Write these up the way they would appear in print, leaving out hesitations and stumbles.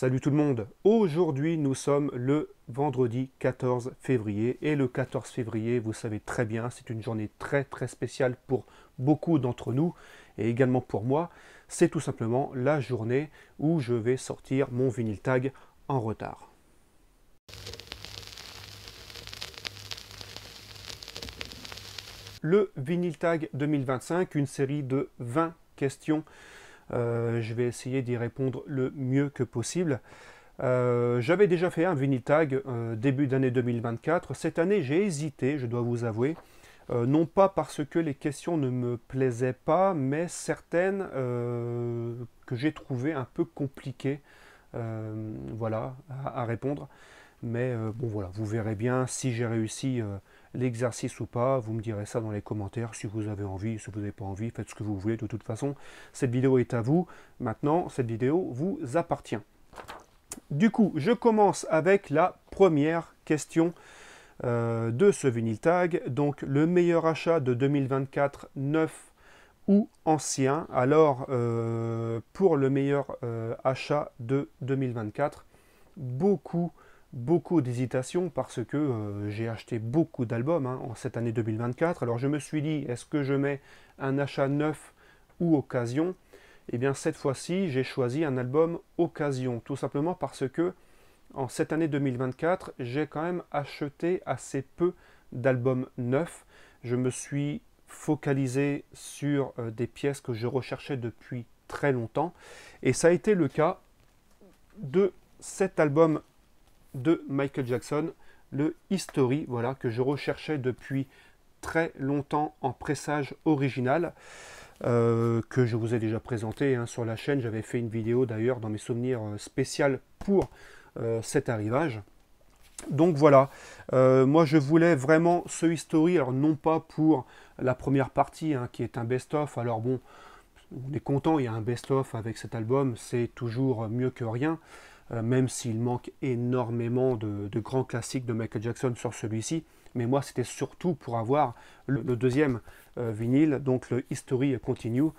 Salut tout le monde, aujourd'hui nous sommes le vendredi 14 février et le 14 février, vous savez très bien, c'est une journée très spéciale pour beaucoup d'entre nous et également pour moi. C'est tout simplement la journée où je vais sortir mon vinyle tag en retard. Le vinyle tag 2025, une série de 20 questions. Je vais essayer d'y répondre le mieux que possible. J'avais déjà fait un vinyle tag début d'année 2024. Cette année, j'ai hésité, je dois vous avouer. Non pas parce que les questions ne me plaisaient pas, mais certaines que j'ai trouvées un peu compliquées voilà, à répondre. Mais bon voilà, vous verrez bien si j'ai réussi l'exercice ou pas. Vous me direz ça dans les commentaires si vous avez envie, si vous n'avez pas envie, faites ce que vous voulez. De toute façon, cette vidéo est à vous. Maintenant, cette vidéo vous appartient. Du coup, je commence avec la première question de ce vinyle tag. Donc, le meilleur achat de 2024, neuf ou ancien. Alors, pour le meilleur achat de 2024, beaucoup d'hésitation parce que j'ai acheté beaucoup d'albums en cette année 2024. Alors je me suis dit, est-ce que je mets un achat neuf ou occasion? Eh bien cette fois-ci, j'ai choisi un album occasion, tout simplement parce que en cette année 2024, j'ai quand même acheté assez peu d'albums neufs. Je me suis focalisé sur des pièces que je recherchais depuis très longtemps. Et ça a été le cas de cet album de Michael Jackson, le History, voilà, que je recherchais depuis très longtemps en pressage original, que je vous ai déjà présenté sur la chaîne. J'avais fait une vidéo d'ailleurs dans mes souvenirs spéciales pour cet arrivage. Donc voilà, moi je voulais vraiment ce History, alors non pas pour la première partie qui est un best-of, alors bon, on est content, il y a un best-of avec cet album, c'est toujours mieux que rien. Même s'il manque énormément de grands classiques de Michael Jackson sur celui-ci. Mais moi, c'était surtout pour avoir le deuxième vinyle, donc le History Continue,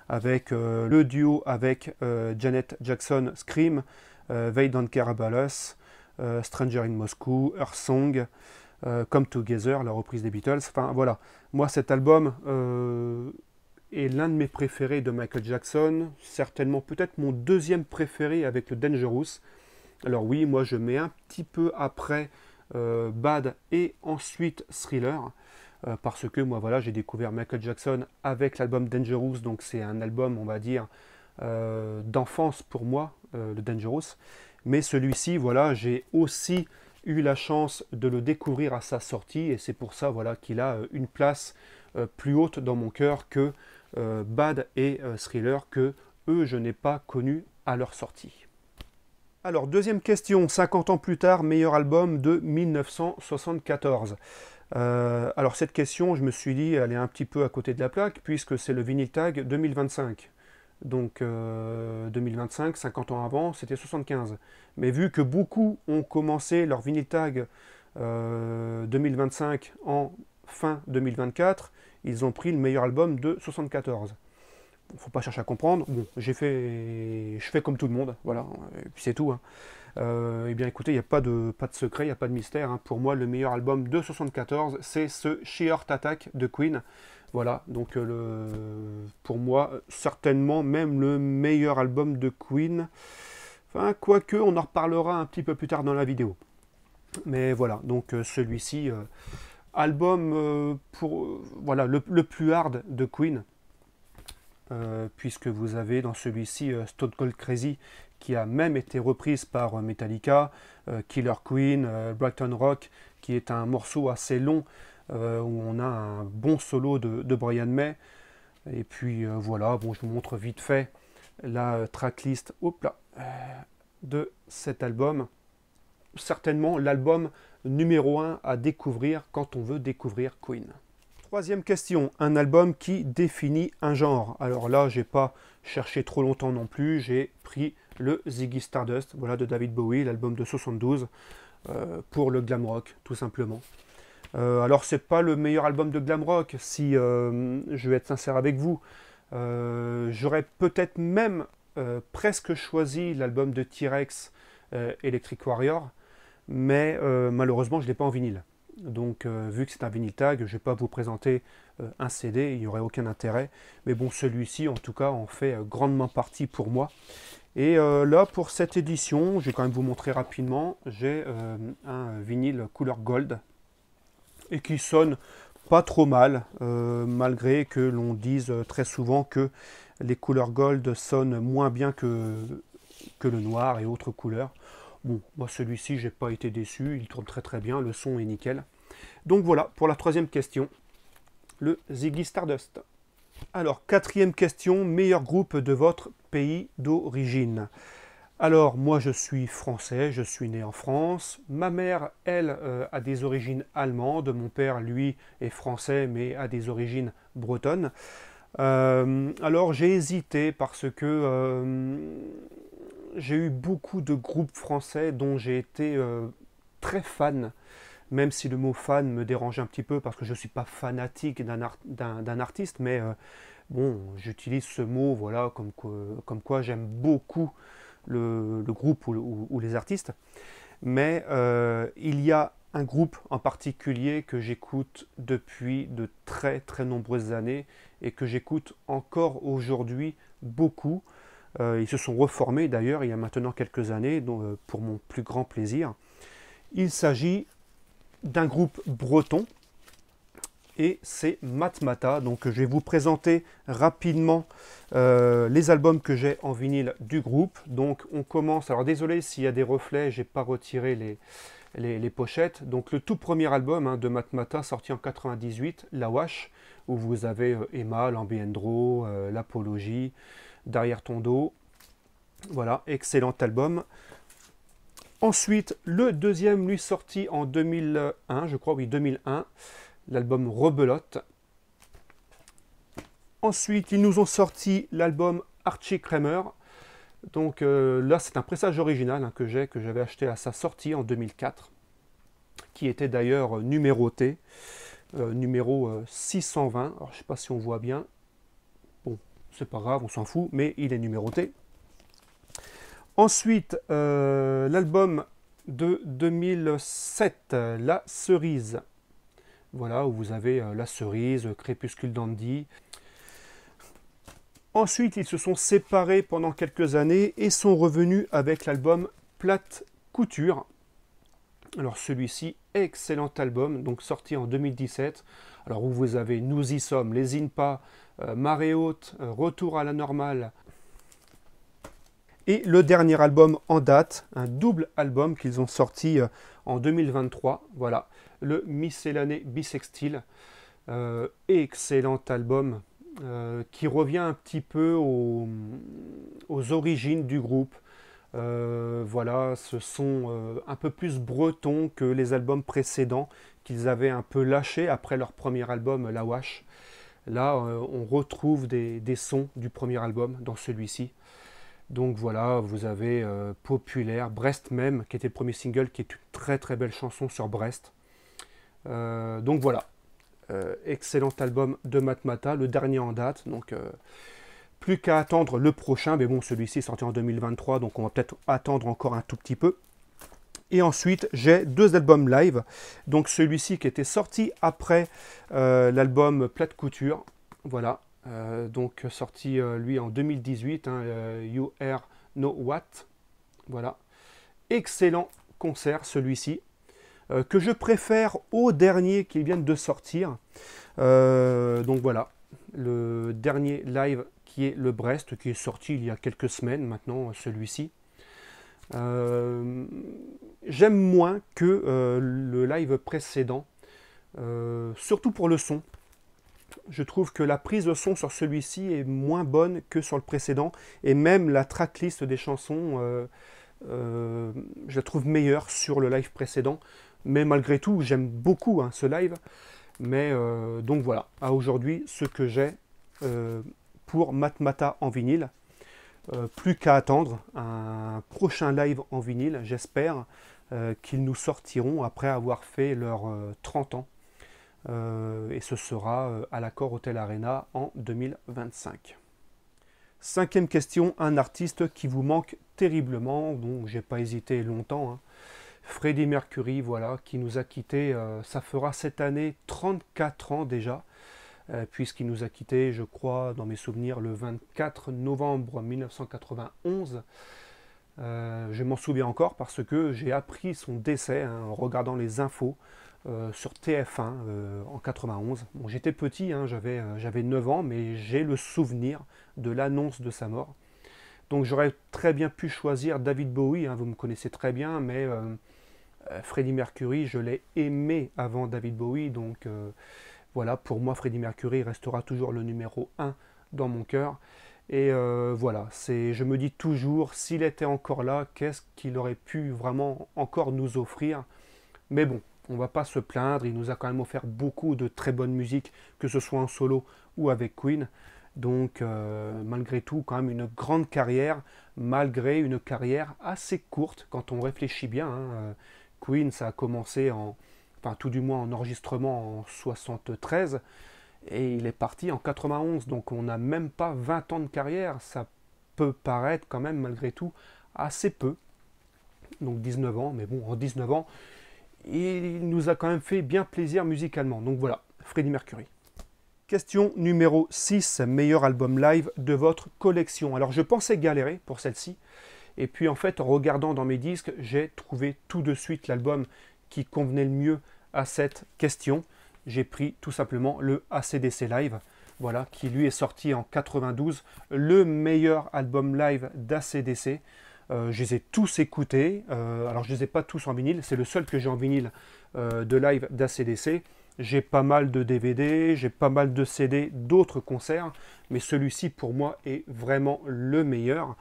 avec le duo avec Janet Jackson, Scream, They Don't Care About Us, Stranger in Moscow, Earth Song, Come Together, la reprise des Beatles. Enfin voilà, moi cet album est l'un de mes préférés de Michael Jackson, certainement peut-être mon deuxième préféré avec le Dangerous. Alors oui, moi je mets un petit peu après Bad et ensuite Thriller, parce que moi voilà, j'ai découvert Michael Jackson avec l'album Dangerous, donc c'est un album, on va dire, d'enfance pour moi, le Dangerous. Mais celui-ci, voilà, j'ai aussi eu la chance de le découvrir à sa sortie, et c'est pour ça voilà, qu'il a une place plus haute dans mon cœur que Bad et Thriller, que eux je n'ai pas connus à leur sortie. Alors deuxième question, 50 ans plus tard, meilleur album de 1974. Alors cette question, je me suis dit, elle est un petit peu à côté de la plaque, puisque c'est le vinyle tag 2025. Donc 2025, 50 ans avant, c'était 75. Mais vu que beaucoup ont commencé leur vinyle tag 2025 en fin 2024, ils ont pris le meilleur album de 74. Il ne faut pas chercher à comprendre. Bon, je fais comme tout le monde, voilà, et puis c'est tout. Eh bien écoutez, il n'y a pas de secret, il n'y a pas de mystère. Pour moi, le meilleur album de 74, c'est ce She Heart Attack de Queen. Voilà, donc pour moi, certainement même le meilleur album de Queen. Enfin, quoique, on en reparlera un petit peu plus tard dans la vidéo. Mais voilà, donc celui-ci, album voilà, le plus hard de Queen. Puisque vous avez dans celui-ci Stone Cold Crazy qui a même été reprise par Metallica, Killer Queen, Brighton Rock qui est un morceau assez long où on a un bon solo de Brian May. Et puis voilà, bon, je vous montre vite fait la tracklist de cet album. Certainement l'album numéro 1 à découvrir quand on veut découvrir Queen. Troisième question, un album qui définit un genre. Alors là, j'ai pas cherché trop longtemps non plus, j'ai pris le Ziggy Stardust, voilà, de David Bowie, l'album de 72, pour le glam rock, tout simplement. Alors c'est pas le meilleur album de glam rock, si je vais être sincère avec vous. J'aurais peut-être même presque choisi l'album de T-Rex, Electric Warrior, mais malheureusement je ne l'ai pas en vinyle. Donc vu que c'est un vinyle tag, je ne vais pas vous présenter un CD, il n'y aurait aucun intérêt. Mais bon, celui-ci en tout cas en fait grandement partie pour moi. Et là pour cette édition, je vais quand même vous montrer rapidement, j'ai un vinyle couleur gold et qui sonne pas trop mal, malgré que l'on dise très souvent que les couleurs gold sonnent moins bien que le noir et autres couleurs. Bon, moi celui-ci, j'ai pas été déçu, il tourne très très bien, le son est nickel. Donc voilà, pour la troisième question, le Ziggy Stardust. Alors, quatrième question, meilleur groupe de votre pays d'origine. Alors, moi je suis français, je suis né en France. Ma mère, elle, a des origines allemandes. Mon père, lui, est français, mais a des origines bretonnes. Alors, j'ai hésité parce que j'ai eu beaucoup de groupes français dont j'ai été très fan, même si le mot fan me dérange un petit peu parce que je ne suis pas fanatique d'un artiste, mais bon, j'utilise ce mot voilà, comme quoi j'aime beaucoup le groupe ou les artistes. Mais il y a un groupe en particulier que j'écoute depuis de très très nombreuses années et que j'écoute encore aujourd'hui beaucoup. Ils se sont reformés d'ailleurs il y a maintenant quelques années, donc, pour mon plus grand plaisir. Il s'agit d'un groupe breton et c'est Matmata. Donc je vais vous présenter rapidement les albums que j'ai en vinyle du groupe. Donc on commence, alors désolé s'il y a des reflets, j'ai pas retiré les pochettes. Donc le tout premier album de Matmata sorti en 98, La Wash, où vous avez Emma, Lambiendro, l'Apologie, Derrière ton dos. Voilà, excellent album. Ensuite, le deuxième, lui, sorti en 2001, je crois, oui, 2001, l'album Rebelote. Ensuite, ils nous ont sorti l'album Archie Kramer. Donc là, c'est un pressage original que j'avais acheté à sa sortie en 2004, qui était d'ailleurs numéroté, numéro 620. Alors, je ne sais pas si on voit bien. Bon, c'est pas grave, on s'en fout, mais il est numéroté. Ensuite, l'album de 2007, La Cerise. Voilà, où vous avez La Cerise, Crépuscule Dandy. Ensuite, ils se sont séparés pendant quelques années et sont revenus avec l'album Plate Couture. Alors celui-ci, excellent album, donc sorti en 2017. Alors où vous avez Nous y sommes, Les Inpas, Marée haute, Retour à la normale. Et le dernier album en date, un double album qu'ils ont sorti en 2023, voilà, le Miscellanée Bisextile. Excellent album qui revient un petit peu aux origines du groupe. Voilà, ce sont un peu plus bretons que les albums précédents qu'ils avaient un peu lâchés après leur premier album, La Wash. Là, on retrouve des sons du premier album dans celui-ci. Donc voilà, vous avez Populaire, Brest même, qui était le premier single, qui est une très très belle chanson sur Brest. Donc voilà, excellent album de Matmata, le dernier en date. Donc plus qu'à attendre le prochain, mais bon, celui-ci est sorti en 2023, donc on va peut-être attendre encore un tout petit peu. Et ensuite, j'ai deux albums live. Donc celui-ci qui était sorti après l'album Plate Couture, voilà. Donc sorti lui en 2018, You Are No What, voilà, excellent concert celui-ci, que je préfère au dernier qu'ils viennent de sortir. Donc voilà, le dernier live qui est le Brest, qui est sorti il y a quelques semaines maintenant, celui-ci. J'aime moins que le live précédent, surtout pour le son. Je trouve que la prise de son sur celui-ci est moins bonne que sur le précédent. Et même la tracklist des chansons, je la trouve meilleure sur le live précédent. Mais malgré tout, j'aime beaucoup ce live. Mais donc voilà, à aujourd'hui, ce que j'ai pour Matmata en vinyle. Plus qu'à attendre un prochain live en vinyle, j'espère qu'ils nous sortiront après avoir fait leurs 30 ans. Et ce sera à l'Accor Hotel Arena en 2025. 5e question, un artiste qui vous manque terriblement, donc j'ai pas hésité longtemps, hein. Freddie Mercury, voilà, qui nous a quittés, ça fera cette année 34 ans déjà, puisqu'il nous a quittés, je crois, dans mes souvenirs, le 24 novembre 1991. Je m'en souviens encore parce que j'ai appris son décès, hein, en regardant les infos sur TF1 en 91. Bon, j'étais petit, hein, j'avais 9 ans, mais j'ai le souvenir de l'annonce de sa mort. Donc j'aurais très bien pu choisir David Bowie, hein, vous me connaissez très bien, mais Freddie Mercury, je l'ai aimé avant David Bowie, donc voilà, pour moi Freddie Mercury restera toujours le numéro 1 dans mon cœur. Et voilà, je me dis toujours, s'il était encore là, qu'est-ce qu'il aurait pu vraiment encore nous offrir. Mais bon, on va pas se plaindre, il nous a quand même offert beaucoup de très bonne musique, que ce soit en solo ou avec Queen. Donc malgré tout, quand même une grande carrière, malgré une carrière assez courte, quand on réfléchit bien, hein. Queen, ça a commencé enfin tout du moins en enregistrement en 73, et il est parti en 91, donc on n'a même pas 20 ans de carrière, ça peut paraître quand même malgré tout assez peu, donc 19 ans, mais bon, en 19 ans, il nous a quand même fait bien plaisir musicalement, donc voilà, Freddie Mercury. Question numéro 6, meilleur album live de votre collection. Alors je pensais galérer pour celle-ci, et puis en fait en regardant dans mes disques, j'ai trouvé tout de suite l'album qui convenait le mieux à cette question. J'ai pris tout simplement le AC/DC Live, voilà, qui lui est sorti en 92, le meilleur album live d'AC/DC. Je les ai tous écoutés, alors je ne les ai pas tous en vinyle, c'est le seul que j'ai en vinyle de live d'AC/DC. J'ai pas mal de DVD, j'ai pas mal de CD d'autres concerts, mais celui-ci pour moi est vraiment le meilleur,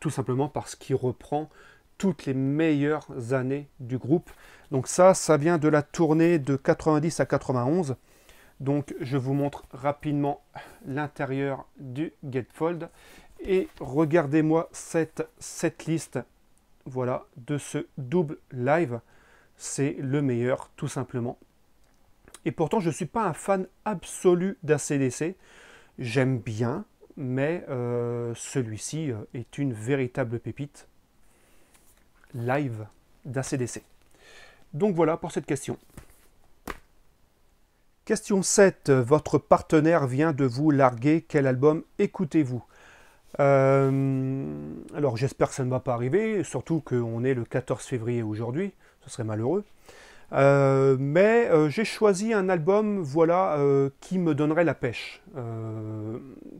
tout simplement parce qu'il reprend toutes les meilleures années du groupe. Donc ça vient de la tournée de 90 à 91. Donc je vous montre rapidement l'intérieur du Gatefold et regardez-moi cette liste, voilà, de ce double live. C'est le meilleur tout simplement. Et pourtant je ne suis pas un fan absolu d'AC/DC. J'aime bien, mais celui-ci est une véritable pépite live d'AC/DC. Donc voilà pour cette question. Question 7. Votre partenaire vient de vous larguer. Quel album écoutez-vous? Alors j'espère que ça ne va pas arriver, surtout qu'on est le 14 février aujourd'hui. Ce serait malheureux. Mais j'ai choisi un album, voilà, qui me donnerait la pêche.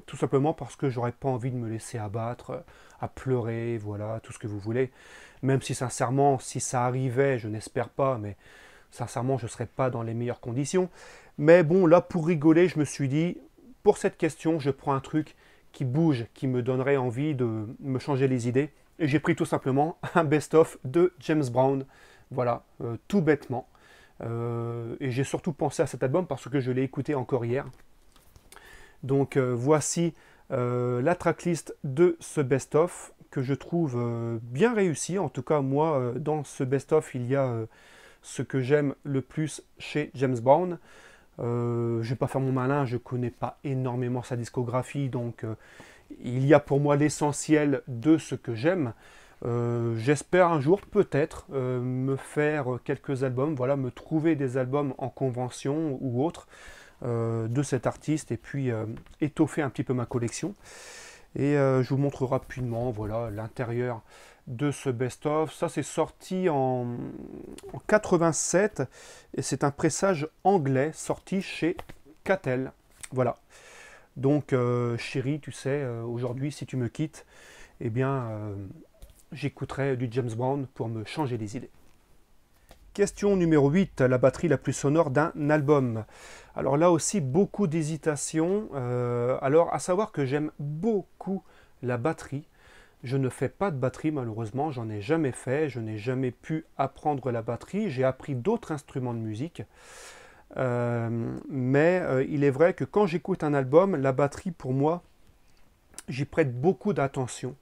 Tout simplement parce que j'aurais pas envie de me laisser abattre, à pleurer, voilà, tout ce que vous voulez. Même si sincèrement, si ça arrivait, je n'espère pas, mais sincèrement, je ne serais pas dans les meilleures conditions. Mais bon, là, pour rigoler, je me suis dit, pour cette question, je prends un truc qui bouge, qui me donnerait envie de me changer les idées. Et j'ai pris tout simplement un best-of de James Brown. Voilà, tout bêtement. Et j'ai surtout pensé à cet album parce que je l'ai écouté encore hier. Donc voici la tracklist de ce best-of que je trouve bien réussi. En tout cas, moi, dans ce best-of, il y a ce que j'aime le plus chez James Brown. Je ne vais pas faire mon malin, je ne connais pas énormément sa discographie, donc il y a pour moi l'essentiel de ce que j'aime. J'espère un jour peut-être me faire quelques albums, voilà, me trouver des albums en convention ou autre de cet artiste et puis étoffer un petit peu ma collection. Et je vous montre rapidement, voilà, l'intérieur de ce best-of. Ça c'est sorti en 87 et c'est un pressage anglais sorti chez Catel. Voilà. Donc chérie, tu sais, aujourd'hui si tu me quittes, eh bien j'écouterai du James Brown pour me changer les idées. Question numéro 8, la batterie la plus sonore d'un album. Alors là aussi, beaucoup d'hésitation. Alors, à savoir que j'aime beaucoup la batterie. Je ne fais pas de batterie malheureusement, j'en ai jamais fait. Je n'ai jamais pu apprendre la batterie. J'ai appris d'autres instruments de musique. Mais il est vrai que quand j'écoute un album, la batterie pour moi, j'y prête beaucoup d'attention.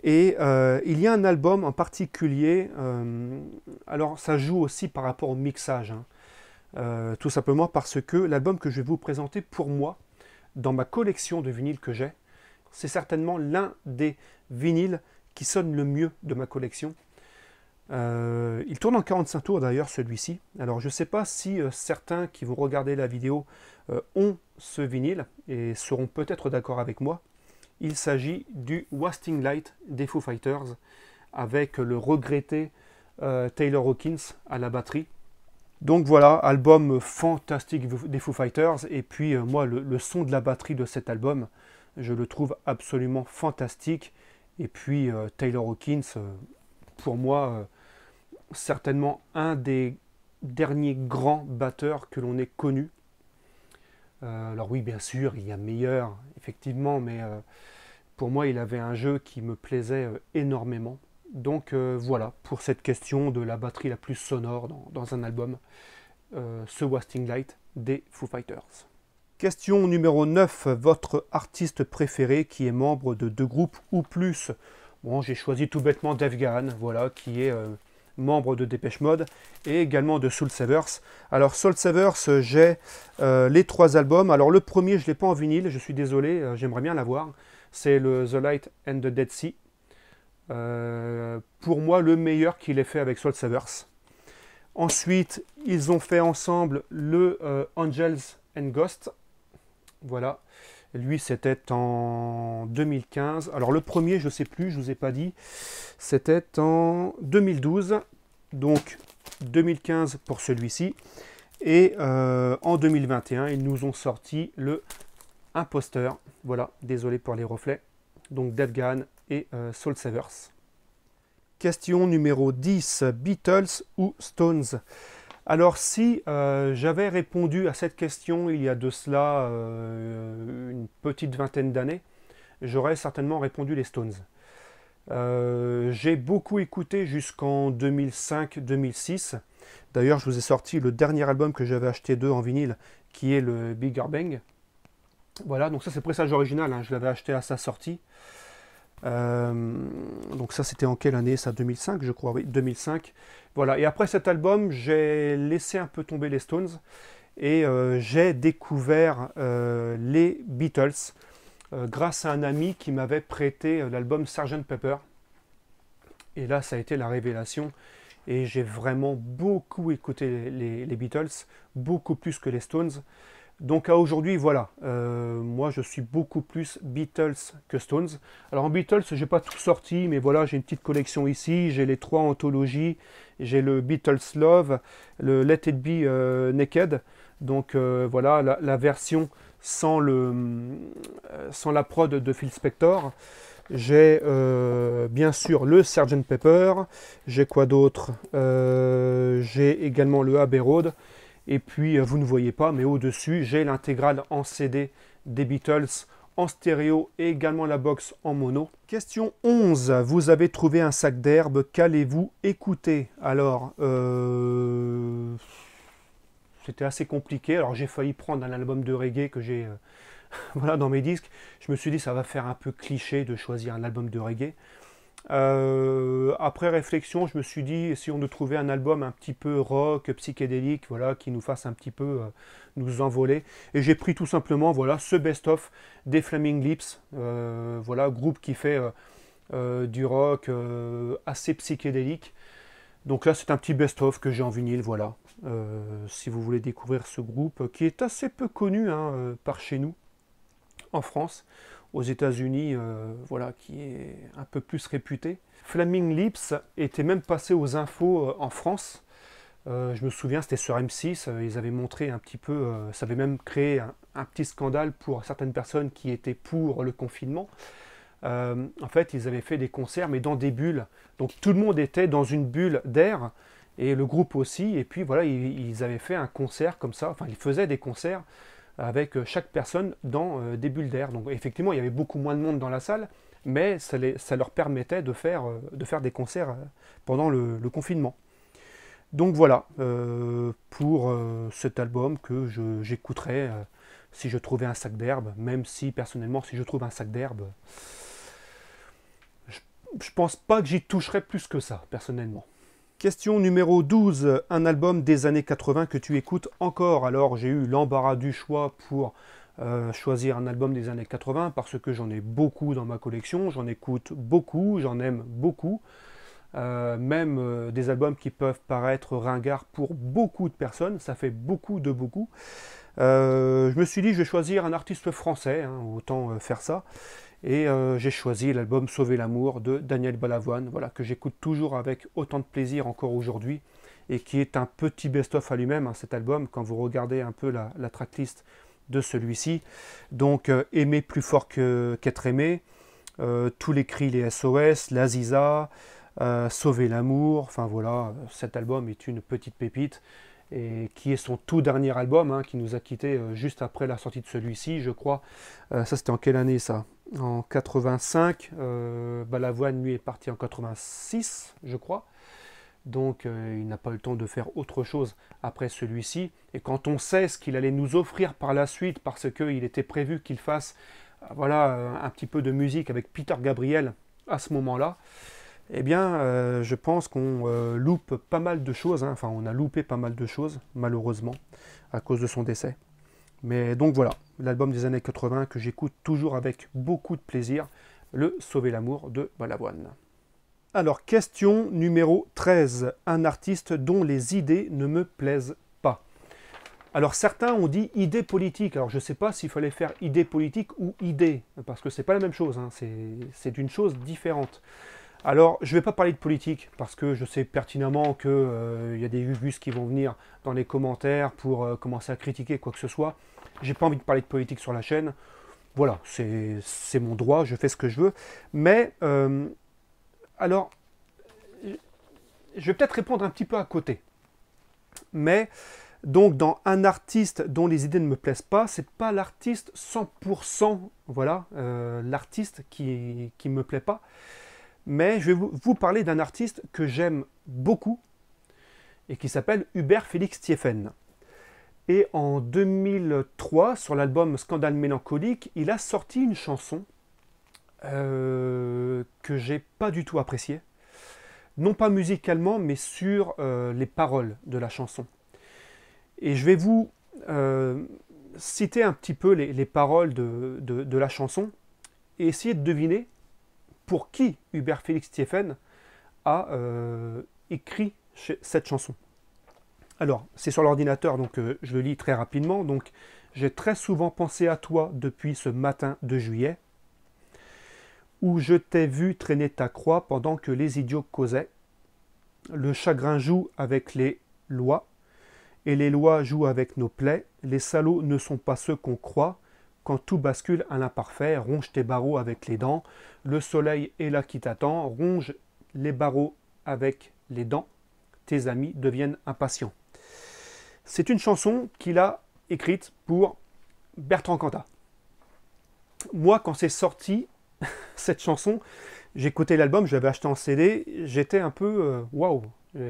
Et il y a un album en particulier, alors ça joue aussi par rapport au mixage, hein, tout simplement parce que l'album que je vais vous présenter pour moi, dans ma collection de vinyles que j'ai, C'est certainement l'un des vinyles qui sonne le mieux de ma collection. Il tourne en 45 tours d'ailleurs celui-ci. Alors je ne sais pas si certains qui vont regarder la vidéo ont ce vinyle et seront peut-être d'accord avec moi. Il s'agit du Wasting Light des Foo Fighters avec le regretté Taylor Hawkins à la batterie. Donc voilà, album fantastique des Foo Fighters. Et puis moi, le son de la batterie de cet album, je le trouve absolument fantastique. Et puis Taylor Hawkins, pour moi, certainement un des derniers grands batteurs que l'on ait connu. Alors oui, bien sûr, il y a meilleur, effectivement, mais pour moi, il avait un jeu qui me plaisait énormément. Donc voilà, pour cette question de la batterie la plus sonore dans un album, ce Wasting Light des Foo Fighters. Question numéro 9, votre artiste préféré qui est membre de 2 groupes ou plus? Bon, j'ai choisi tout bêtement Dave Gahan, voilà, qui est membre de Depeche Mode et également de Soul Savers. Alors Soul Savers, j'ai les 3 albums. Alors le premier, je ne l'ai pas en vinyle, je suis désolé, j'aimerais bien l'avoir. C'est le The Light and the Dead Sea. Pour moi, le meilleur qu'il ait fait avec Soul Savers. Ensuite, ils ont fait ensemble le Angels and Ghosts. Voilà. Lui, c'était en 2015. Alors, le premier, je ne sais plus, je ne vous ai pas dit. C'était en 2012. Donc, 2015 pour celui-ci. Et en 2021, ils nous ont sorti le Imposteur. Voilà, désolé pour les reflets. Donc, Dave Gahan et Soul Savers. Question numéro 10, Beatles ou Stones? Alors si j'avais répondu à cette question il y a de cela une petite vingtaine d'années, j'aurais certainement répondu les Stones. J'ai beaucoup écouté jusqu'en 2005-2006. D'ailleurs, je vous ai sorti le dernier album que j'avais acheté d'eux en vinyle, qui est le Bigger Bang. Voilà, donc ça c'est le pressage original, hein, je l'avais acheté à sa sortie. Donc ça c'était en quelle année ça? 2005 je crois, oui, 2005. Voilà, et après cet album j'ai laissé un peu tomber les Stones et j'ai découvert les Beatles grâce à un ami qui m'avait prêté l'album Sgt Pepper. Et là ça a été la révélation et j'ai vraiment beaucoup écouté les Beatles, beaucoup plus que les Stones. Donc à aujourd'hui, voilà, moi je suis beaucoup plus Beatles que Stones. Alors en Beatles, j'ai pas tout sorti, mais voilà, j'ai une petite collection ici, j'ai les 3 anthologies, j'ai le Beatles Love, le Let It Be Naked, donc voilà, la version sans la prod de Phil Spector. J'ai bien sûr le Sgt Pepper, j'ai quoi d'autre? J'ai également le Abbey Road. Et puis, vous ne voyez pas, mais au-dessus, j'ai l'intégrale en CD des Beatles, en stéréo et également la box en mono. Question 11. Vous avez trouvé un sac d'herbe, qu'allez-vous écouter? Alors, c'était assez compliqué. Alors, j'ai failli prendre un album de reggae que j'ai voilà, dans mes disques. Je me suis dit, ça va faire un peu cliché de choisir un album de reggae. Après réflexion, je me suis dit, essayons de trouver un album un petit peu rock, psychédélique, voilà, qui nous fasse un petit peu nous envoler. Et j'ai pris tout simplement, voilà, ce best-of des Flaming Lips, voilà, groupe qui fait du rock assez psychédélique. Donc là, c'est un petit best-of que j'ai en vinyle, voilà. Si vous voulez découvrir ce groupe, qui est assez peu connu hein, par chez nous, en France. Aux États-Unis, voilà, qui est un peu plus réputé. Flaming Lips était même passé aux infos en France. Je me souviens, c'était sur M6, ils avaient montré un petit peu, ça avait même créé un petit scandale pour certaines personnes qui étaient pour le confinement. En fait, ils avaient fait des concerts, mais dans des bulles. Donc tout le monde était dans une bulle d'air, et le groupe aussi. Et puis voilà, ils avaient fait un concert comme ça, enfin ils faisaient des concerts avec chaque personne dans des bulles d'air. Donc effectivement, il y avait beaucoup moins de monde dans la salle, mais ça leur permettait de faire des concerts pendant le confinement. Donc voilà, pour cet album que j'écouterai si je trouvais un sac d'herbe, même si personnellement, si je trouve un sac d'herbe, je pense pas que j'y toucherai plus que ça, personnellement. Question numéro 12, un album des années 80 que tu écoutes encore. Alors j'ai eu l'embarras du choix pour choisir un album des années 80 parce que j'en ai beaucoup dans ma collection, j'en écoute beaucoup, j'en aime beaucoup. Même des albums qui peuvent paraître ringards pour beaucoup de personnes, ça fait beaucoup de beaucoup. Je me suis dit je vais choisir un artiste français, hein, autant faire ça. Et j'ai choisi l'album Sauver l'amour de Daniel Balavoine, voilà, que j'écoute toujours avec autant de plaisir encore aujourd'hui, et qui est un petit best-of à lui-même, hein, cet album, quand vous regardez un peu la tracklist de celui-ci. Donc Aimer plus fort qu'être aimé, tous les cris, les SOS, l'Aziza, Sauver l'amour, enfin voilà, cet album est une petite pépite, et qui est son tout dernier album, hein, qui nous a quittés juste après la sortie de celui-ci, je crois. Ça, c'était en quelle année, ça? En 85. Balavoine, lui, est parti en 86, je crois. Donc, il n'a pas eu le temps de faire autre chose après celui-ci. Et quand on sait ce qu'il allait nous offrir par la suite, parce qu'il était prévu qu'il fasse voilà, un petit peu de musique avec Peter Gabriel à ce moment-là, eh bien, je pense qu'on loupe pas mal de choses, hein. Enfin, on a loupé pas mal de choses, malheureusement, à cause de son décès. Mais donc voilà, l'album des années 80 que j'écoute toujours avec beaucoup de plaisir, le Sauver l'amour de Balavoine. Alors, question numéro 13, un artiste dont les idées ne me plaisent pas. Alors, certains ont dit idées politiques. Alors, je ne sais pas s'il fallait faire idée politique ou idée, parce que c'est pas la même chose, hein. C'est une chose différente. Alors, je ne vais pas parler de politique, parce que je sais pertinemment qu'il y a des Gugus qui vont venir dans les commentaires pour commencer à critiquer quoi que ce soit. J'ai pas envie de parler de politique sur la chaîne. Voilà, c'est mon droit, je fais ce que je veux. Mais, alors, je vais peut-être répondre un petit peu à côté. Mais, donc, dans un artiste dont les idées ne me plaisent pas, c'est pas l'artiste 100%, voilà, l'artiste qui ne me plaît pas. Mais je vais vous parler d'un artiste que j'aime beaucoup et qui s'appelle Hubert Félix Thiéfaine. Et en 2003, sur l'album Scandale mélancolique, il a sorti une chanson que j'ai pas du tout appréciée. Non pas musicalement, mais sur les paroles de la chanson. Et je vais vous citer un petit peu les paroles de la chanson et essayer de deviner pour qui Hubert Félix Thiéfaine a écrit cette chanson. Alors, c'est sur l'ordinateur, donc je le lis très rapidement. Donc, j'ai très souvent pensé à toi depuis ce matin de juillet, où je t'ai vu traîner ta croix pendant que les idiots causaient. Le chagrin joue avec les lois, et les lois jouent avec nos plaies. Les salauds ne sont pas ceux qu'on croit. Quand tout bascule à l'imparfait, ronge tes barreaux avec les dents. Le soleil est là qui t'attend, ronge les barreaux avec les dents. Tes amis deviennent impatients. C'est une chanson qu'il a écrite pour Bertrand Cantat. Moi, quand c'est sorti, cette chanson, j'écoutais l'album, je l'avais acheté en CD, j'étais un peu waouh,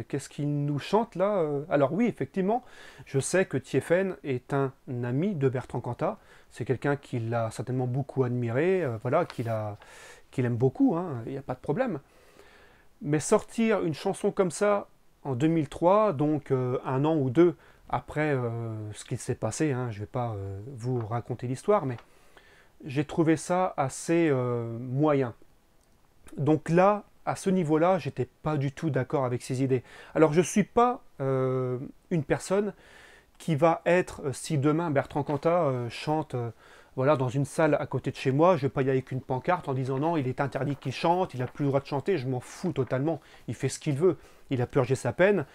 qu'est-ce qu'il nous chante là? Alors oui, effectivement, je sais que Thiéfaine est un ami de Bertrand Cantat, c'est quelqu'un qui l'a certainement beaucoup admiré, voilà, qu'il aime beaucoup, hein, il n'y a pas de problème. Mais sortir une chanson comme ça en 2003, donc un an ou deux après ce qu'il s'est passé, hein, je ne vais pas vous raconter l'histoire, mais j'ai trouvé ça assez moyen. Donc là, à ce niveau-là, j'étais pas du tout d'accord avec ses idées. Alors je ne suis pas une personne qui va être, si demain Bertrand Cantat chante voilà, dans une salle à côté de chez moi, je ne vais pas y aller avec une pancarte en disant non, il est interdit qu'il chante, il n'a plus le droit de chanter, je m'en fous totalement, il fait ce qu'il veut, il a purgé sa peine.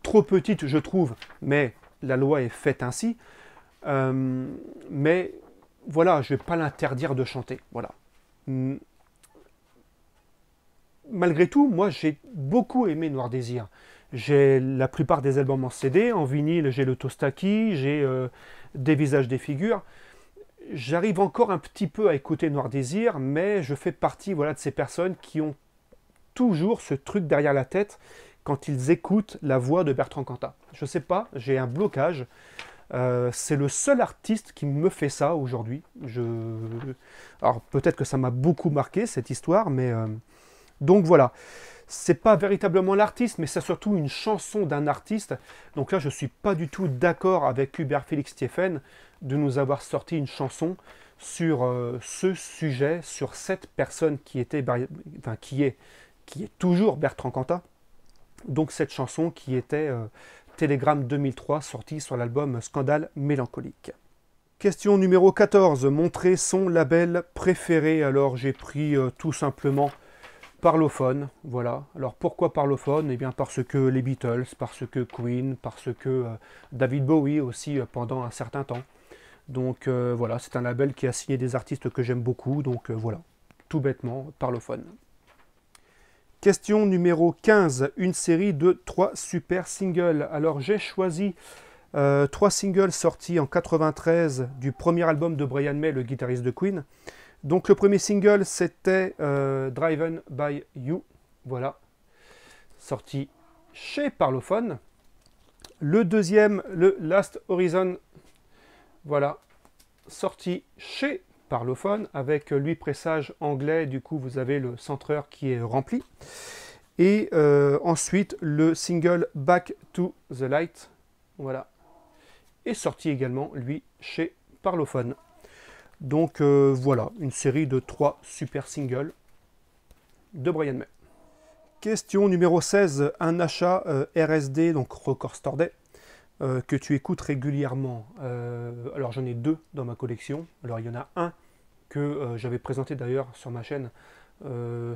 Trop petite, je trouve, mais la loi est faite ainsi. Mais voilà, je ne vais pas l'interdire de chanter. Voilà. Malgré tout, moi j'ai beaucoup aimé Noir Désir. J'ai la plupart des albums en CD, en vinyle, j'ai le Tostaki, j'ai Des visages, des figures. J'arrive encore un petit peu à écouter Noir Désir, mais je fais partie voilà, de ces personnes qui ont toujours ce truc derrière la tête quand ils écoutent la voix de Bertrand Cantat. Je ne sais pas, j'ai un blocage. C'est le seul artiste qui me fait ça aujourd'hui. Alors peut-être que ça m'a beaucoup marqué cette histoire, mais donc voilà. c'est pas véritablement l'artiste, mais c'est surtout une chanson d'un artiste. Donc là, je ne suis pas du tout d'accord avec Hubert Félix Stephen de nous avoir sorti une chanson sur ce sujet, sur cette personne qui était, enfin, qui est toujours Bertrand Cantat. Donc cette chanson qui était Télégramme 2003, sortie sur l'album Scandale mélancolique. Question numéro 14, montrer son label préféré. Alors j'ai pris tout simplement Parlophone, voilà. Alors pourquoi Parlophone? Eh bien parce que les Beatles, parce que Queen, parce que David Bowie aussi pendant un certain temps. Donc voilà, c'est un label qui a signé des artistes que j'aime beaucoup, donc voilà, tout bêtement, Parlophone. Question numéro 15, une série de 3 super singles. Alors j'ai choisi 3 singles sortis en 93 du premier album de Brian May, le guitariste de Queen. Donc le premier single c'était Driven by You, voilà, sorti chez Parlophone. Le deuxième, le Last Horizon, voilà, sorti chez Parlophone, avec lui pressage anglais, du coup vous avez le centreur qui est rempli. Et ensuite le single Back to the Light, voilà, est sorti également lui chez Parlophone. Donc voilà, une série de 3 super singles de Brian May. Question numéro 16, un achat RSD, donc Record Store Day, que tu écoutes régulièrement. Alors j'en ai 2 dans ma collection. Alors il y en a un que j'avais présenté d'ailleurs sur ma chaîne.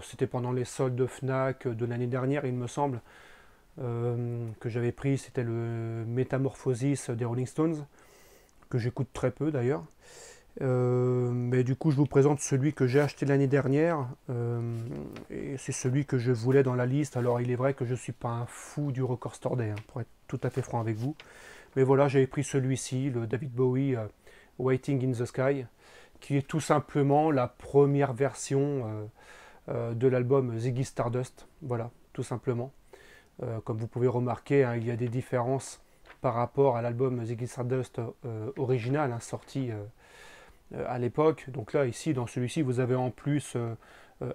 C'était pendant les soldes de Fnac de l'année dernière, il me semble, que j'avais pris. C'était le Metamorphosis des Rolling Stones, que j'écoute très peu d'ailleurs. Mais du coup je vous présente celui que j'ai acheté l'année dernière, et c'est celui que je voulais dans la liste. Alors il est vrai que je ne suis pas un fou du Record Store Day, hein, pour être tout à fait franc avec vous, mais voilà, j'avais pris celui-ci, le David Bowie Waiting in the Sky, qui est tout simplement la première version de l'album Ziggy Stardust, voilà, tout simplement. Comme vous pouvez remarquer, hein, il y a des différences par rapport à l'album Ziggy Stardust original, hein, sorti à l'époque. Donc là, ici, dans celui-ci, vous avez en plus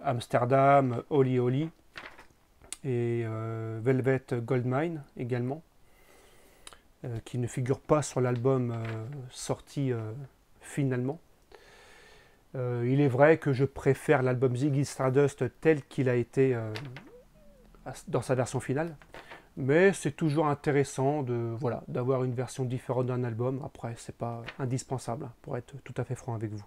Amsterdam, Holly Holly et Velvet Goldmine également, qui ne figurent pas sur l'album sorti finalement. Il est vrai que je préfère l'album Ziggy Stardust tel qu'il a été dans sa version finale, mais c'est toujours intéressant de, voilà, d'avoir une version différente d'un album. Après, c'est pas indispensable, pour être tout à fait franc avec vous.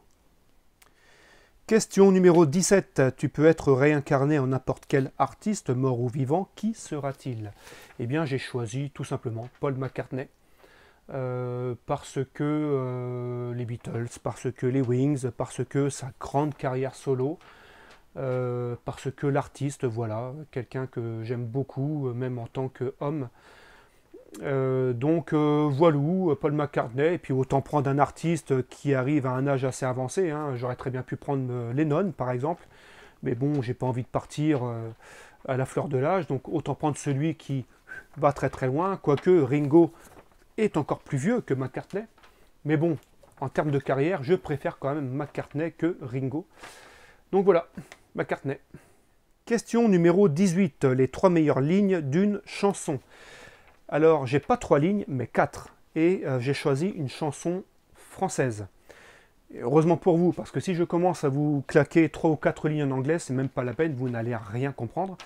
Question numéro 17. Tu peux être réincarné en n'importe quel artiste, mort ou vivant. Qui sera-t-il? Eh bien, j'ai choisi tout simplement Paul McCartney. Parce que les Beatles, parce que les Wings, parce que sa grande carrière solo, parce que l'artiste, voilà, quelqu'un que j'aime beaucoup, même en tant qu'homme. Donc voilà, Paul McCartney, et puis autant prendre un artiste qui arrive à un âge assez avancé, hein. J'aurais très bien pu prendre Lennon par exemple, mais bon, j'ai pas envie de partir à la fleur de l'âge, donc autant prendre celui qui va très très loin, quoique Ringo est encore plus vieux que McCartney, mais bon, en termes de carrière, je préfère quand même McCartney que Ringo. Donc voilà, McCartney. Question numéro 18, les 3 meilleures lignes d'une chanson. Alors, j'ai pas 3 lignes, mais 4. Et j'ai choisi une chanson française. Et heureusement pour vous, parce que si je commence à vous claquer 3 ou 4 lignes en anglais, c'est même pas la peine, vous n'allez rien comprendre.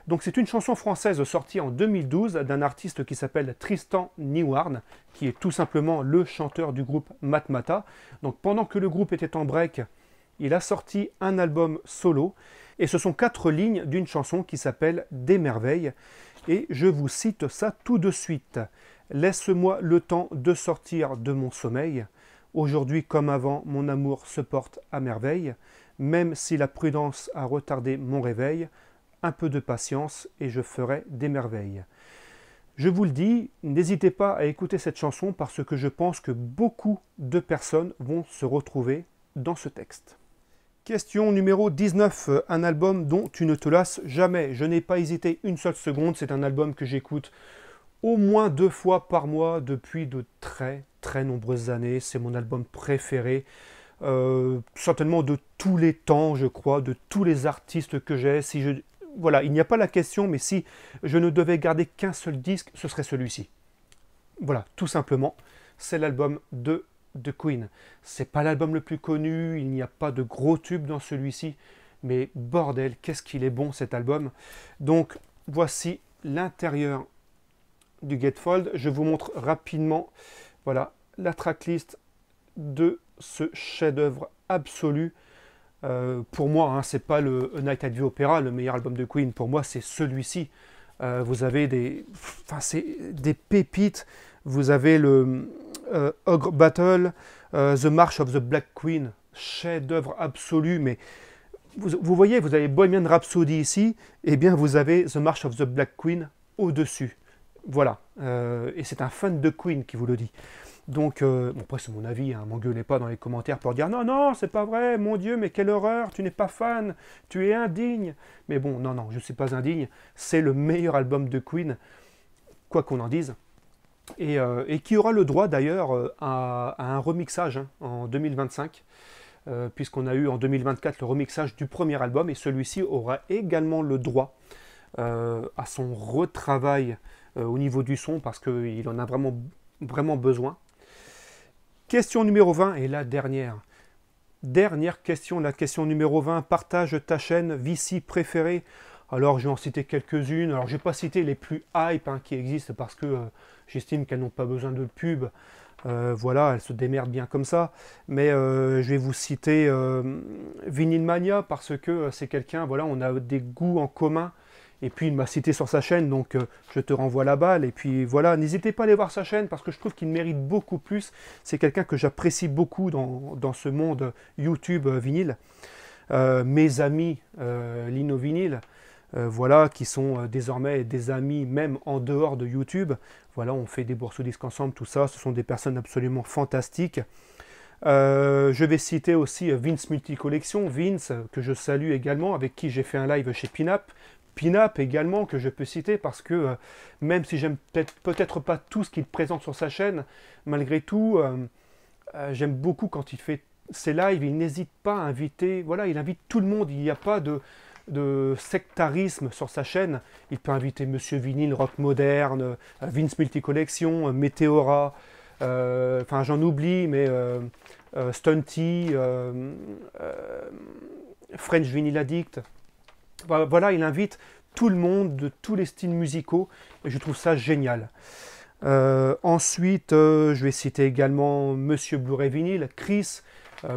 Donc c'est une chanson française sortie en 2012 d'un artiste qui s'appelle Tristan Neward, qui est tout simplement le chanteur du groupe Matmata. Donc pendant que le groupe était en break, il a sorti un album solo, et ce sont 4 lignes d'une chanson qui s'appelle Des merveilles, et je vous cite ça tout de suite. Laisse-moi le temps de sortir de mon sommeil. Aujourd'hui comme avant, mon amour se porte à merveille. Même si la prudence a retardé mon réveil, un peu de patience et je ferai des merveilles. Je vous le dis, n'hésitez pas à écouter cette chanson parce que je pense que beaucoup de personnes vont se retrouver dans ce texte. Question numéro 19, un album dont tu ne te lasses jamais. Je n'ai pas hésité une seule seconde, c'est un album que j'écoute au moins 2 fois par mois depuis de très très nombreuses années. C'est mon album préféré, certainement de tous les temps, je crois, de tous les artistes que j'ai. Si je voilà, il n'y a pas la question, mais si je ne devais garder qu'un seul disque, ce serait celui-ci. Voilà, tout simplement, c'est l'album de Queen. C'est pas l'album le plus connu, il n'y a pas de gros tubes dans celui-ci, mais bordel, qu'est-ce qu'il est bon cet album. Donc, voici l'intérieur du Gatefold. Je vous montre rapidement, voilà, la tracklist de ce chef-d'œuvre absolu. Pour moi, hein, c'est pas le A Night at the Opera, le meilleur album de Queen. Pour moi, c'est celui-ci. Vous avez des pépites. Vous avez le Ogre Battle, The March of the Black Queen, chef-d'œuvre absolu. Mais vous voyez, vous avez Bohemian Rhapsody ici, et bien vous avez The March of the Black Queen au-dessus. Voilà. Et c'est un fan de Queen qui vous le dit. Donc, bon, après c'est mon avis, hein, m'engueulez pas dans les commentaires pour dire non, non, c'est pas vrai, mon Dieu, mais quelle horreur, tu n'es pas fan, tu es indigne. Mais bon, non, non, je ne suis pas indigne, c'est le meilleur album de Queen, quoi qu'on en dise. Et qui aura le droit d'ailleurs à un remixage hein, en 2025, puisqu'on a eu en 2024 le remixage du premier album, et celui-ci aura également le droit à son retravail au niveau du son, parce qu'il en a vraiment, vraiment besoin. Question numéro 20 et la dernière. Dernière question, la question numéro 20. Partage ta chaîne VC préférée. Alors, je vais en citer quelques-unes. Alors, je ne vais pas citer les plus hype hein, qui existent parce que j'estime qu'elles n'ont pas besoin de pub. Voilà, elles se démerdent bien comme ça. Mais je vais vous citer Vinyl Mania parce que c'est quelqu'un, voilà, on a des goûts en commun. Et puis il m'a cité sur sa chaîne, donc je te renvoie la balle. Et puis voilà, n'hésitez pas à aller voir sa chaîne parce que je trouve qu'il mérite beaucoup plus. C'est quelqu'un que j'apprécie beaucoup dans ce monde YouTube vinyle. Mes amis Lino Vinyl, voilà, qui sont désormais des amis même en dehors de YouTube. Voilà, on fait des bourses disques ensemble, tout ça. Ce sont des personnes absolument fantastiques. Je vais citer aussi Vince Multicollection, Vince, que je salue également, avec qui j'ai fait un live chez Pinap. Pinap également, que je peux citer, parce que même si j'aime peut-être pas tout ce qu'il présente sur sa chaîne, malgré tout, j'aime beaucoup quand il fait ses lives, il n'hésite pas à inviter, voilà, il invite tout le monde, il n'y a pas de sectarisme sur sa chaîne. Il peut inviter Monsieur Vinyl, Rock Moderne, Vince Multicollection, Meteora, enfin j'en oublie, mais Stunty, French Vinyl Addict. Voilà, il invite tout le monde de tous les styles musicaux et je trouve ça génial. Ensuite, je vais citer également Monsieur Blu-ray Vinyl, Chris,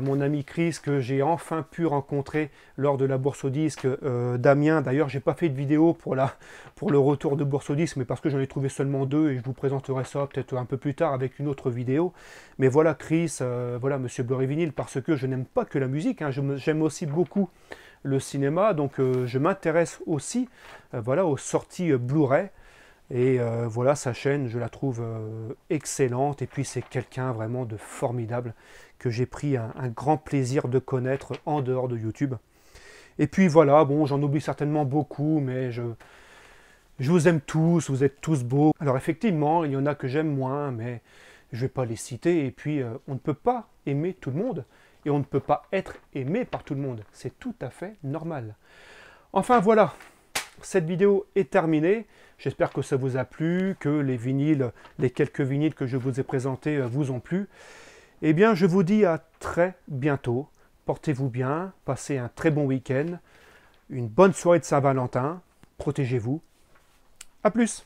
mon ami Chris, que j'ai enfin pu rencontrer lors de la bourse aux disques d'Amiens. D'ailleurs, j'ai pas fait de vidéo pour le retour de bourse aux disques, mais parce que j'en ai trouvé seulement 2 et je vous présenterai ça peut-être un peu plus tard avec une autre vidéo. Mais voilà Chris, voilà Monsieur Blu-ray Vinyl, parce que je n'aime pas que la musique, hein, j'aime aussi beaucoup le cinéma, donc je m'intéresse aussi voilà, aux sorties Blu-ray. Et voilà, sa chaîne, je la trouve excellente. Et puis c'est quelqu'un vraiment de formidable que j'ai pris un grand plaisir de connaître en dehors de YouTube. Et puis voilà, bon, j'en oublie certainement beaucoup, mais je vous aime tous, vous êtes tous beaux. Alors effectivement, il y en a que j'aime moins, mais je ne vais pas les citer. Et puis on ne peut pas aimer tout le monde. Et on ne peut pas être aimé par tout le monde. C'est tout à fait normal. Enfin voilà, cette vidéo est terminée. J'espère que ça vous a plu, que les vinyles, les quelques vinyles que je vous ai présentés vous ont plu. Eh bien, je vous dis à très bientôt. Portez-vous bien, passez un très bon week-end, une bonne soirée de Saint-Valentin, protégez-vous. À plus!